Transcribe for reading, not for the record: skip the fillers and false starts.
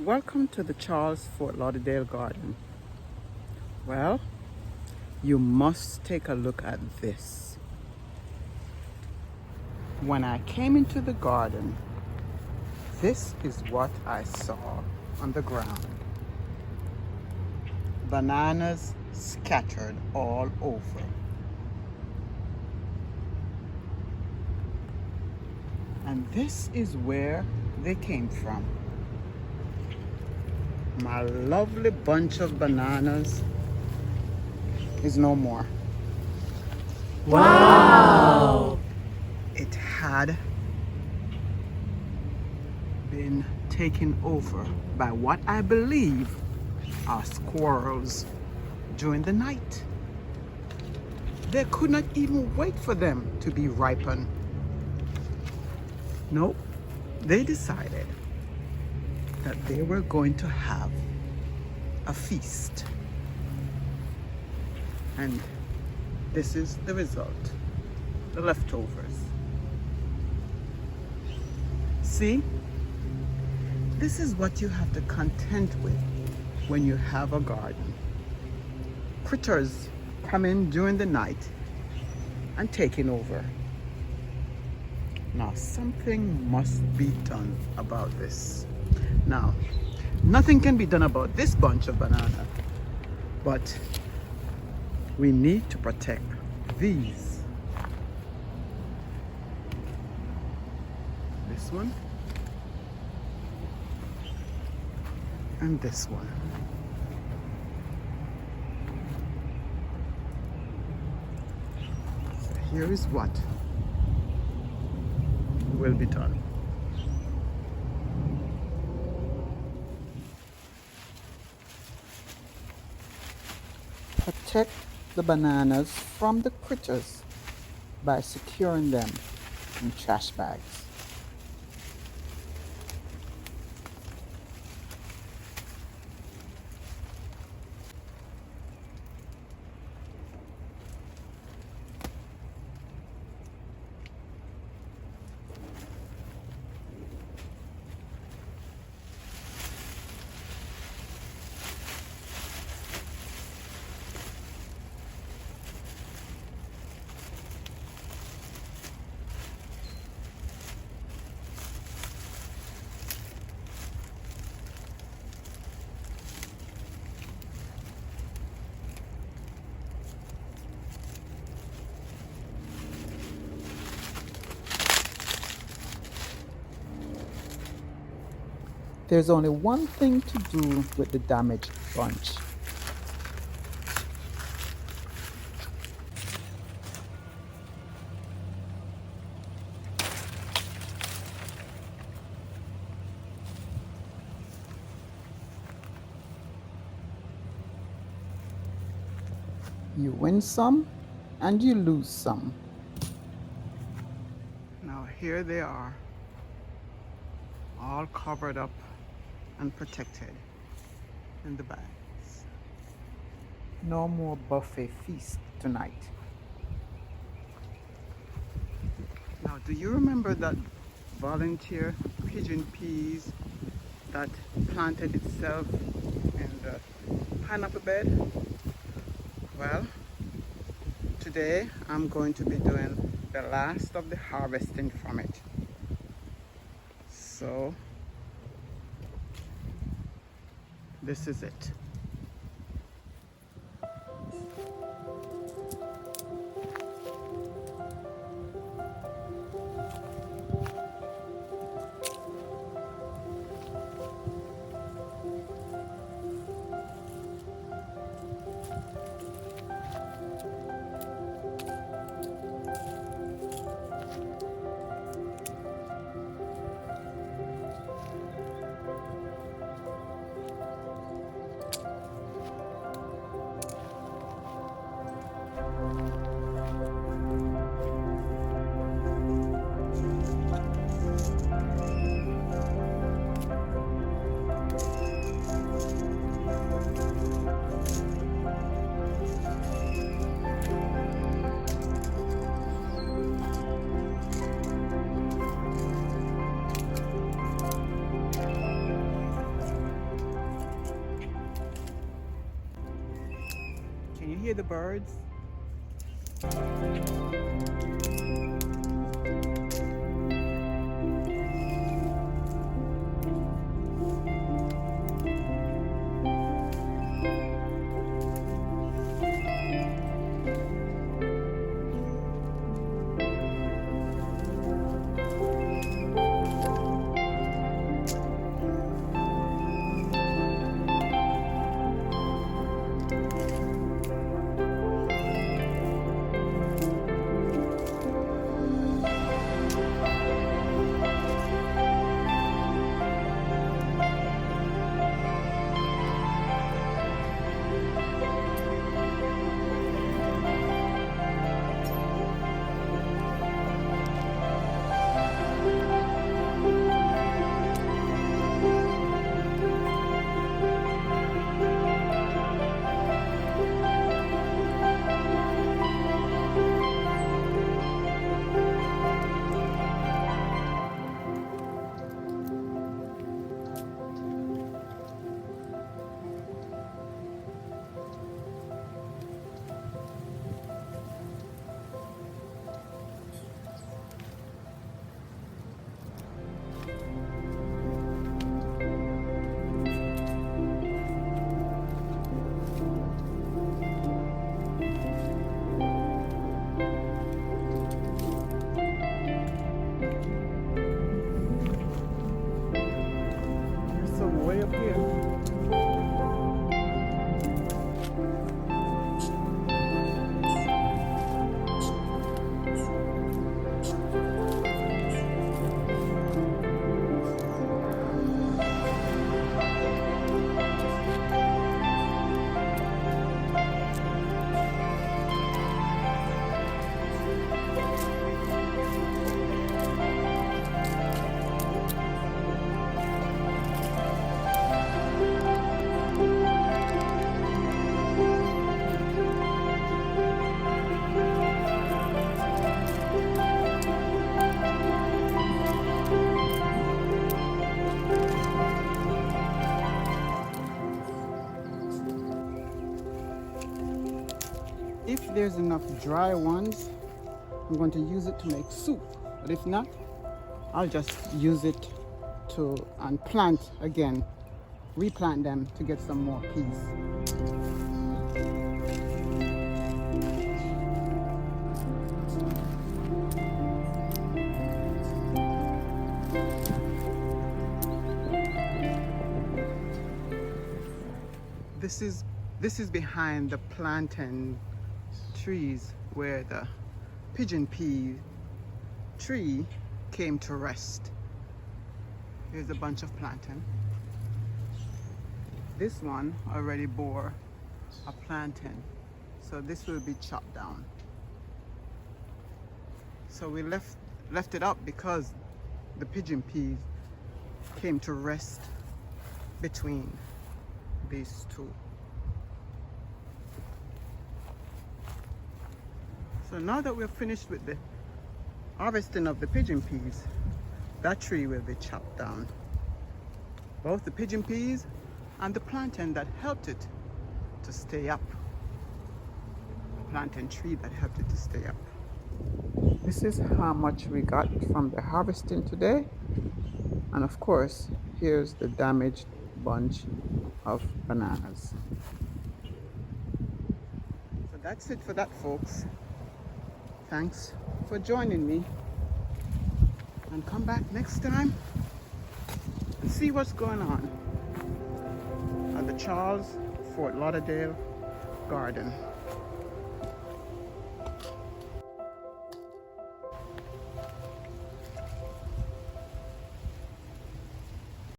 Welcome to the Charles Fort Lauderdale Garden. Well, you must take a look at this. When I came into the garden, this is what I saw on the ground. Bananas scattered all over. And this is where they came from. My lovely bunch of bananas is no more. Wow! It had been taken over by what I believe are squirrels during the night. They could not even wait for them to be ripened. Nope, they decided that they were going to have a feast. And this is the result, the leftovers. See, this is what you have to contend with when you have a garden. Critters come in during the night and taking over. Now, something must be done about this. Now, nothing can be done about this bunch of banana, but we need to protect these. This one and this one. So here is what will be done. Protect the bananas from the critters by securing them in trash bags. There's only one thing to do with the damaged bunch. You win some and you lose some. Now here they are, all covered up and protected in the bags. No more buffet feast tonight. Now, do you remember that volunteer pigeon peas that planted itself in the pineapple bed? Well, today I'm going to be doing the last of the harvesting from it. So this is it. hear the birds? There's some way up here. If there's enough dry ones, I'm going to use it to make soup. But if not, I'll just use it to and plant again, replant them to get some more peas. This is behind the plantain trees where the pigeon pea tree came to rest. Here's a bunch of plantain. This one already bore a plantain, so this will be chopped down. So we left it up because the pigeon peas came to rest between these two. So now that we're finished with the harvesting of the pigeon peas, that tree will be chopped down. Both the pigeon peas and the plantain that helped it to stay up. The plantain tree that helped it to stay up. This is how much we got from the harvesting today. And of course, here's the damaged bunch of bananas. So that's it for that, folks. Thanks for joining me, and come back next time and see what's going on at the Charles Fort Lauderdale Garden.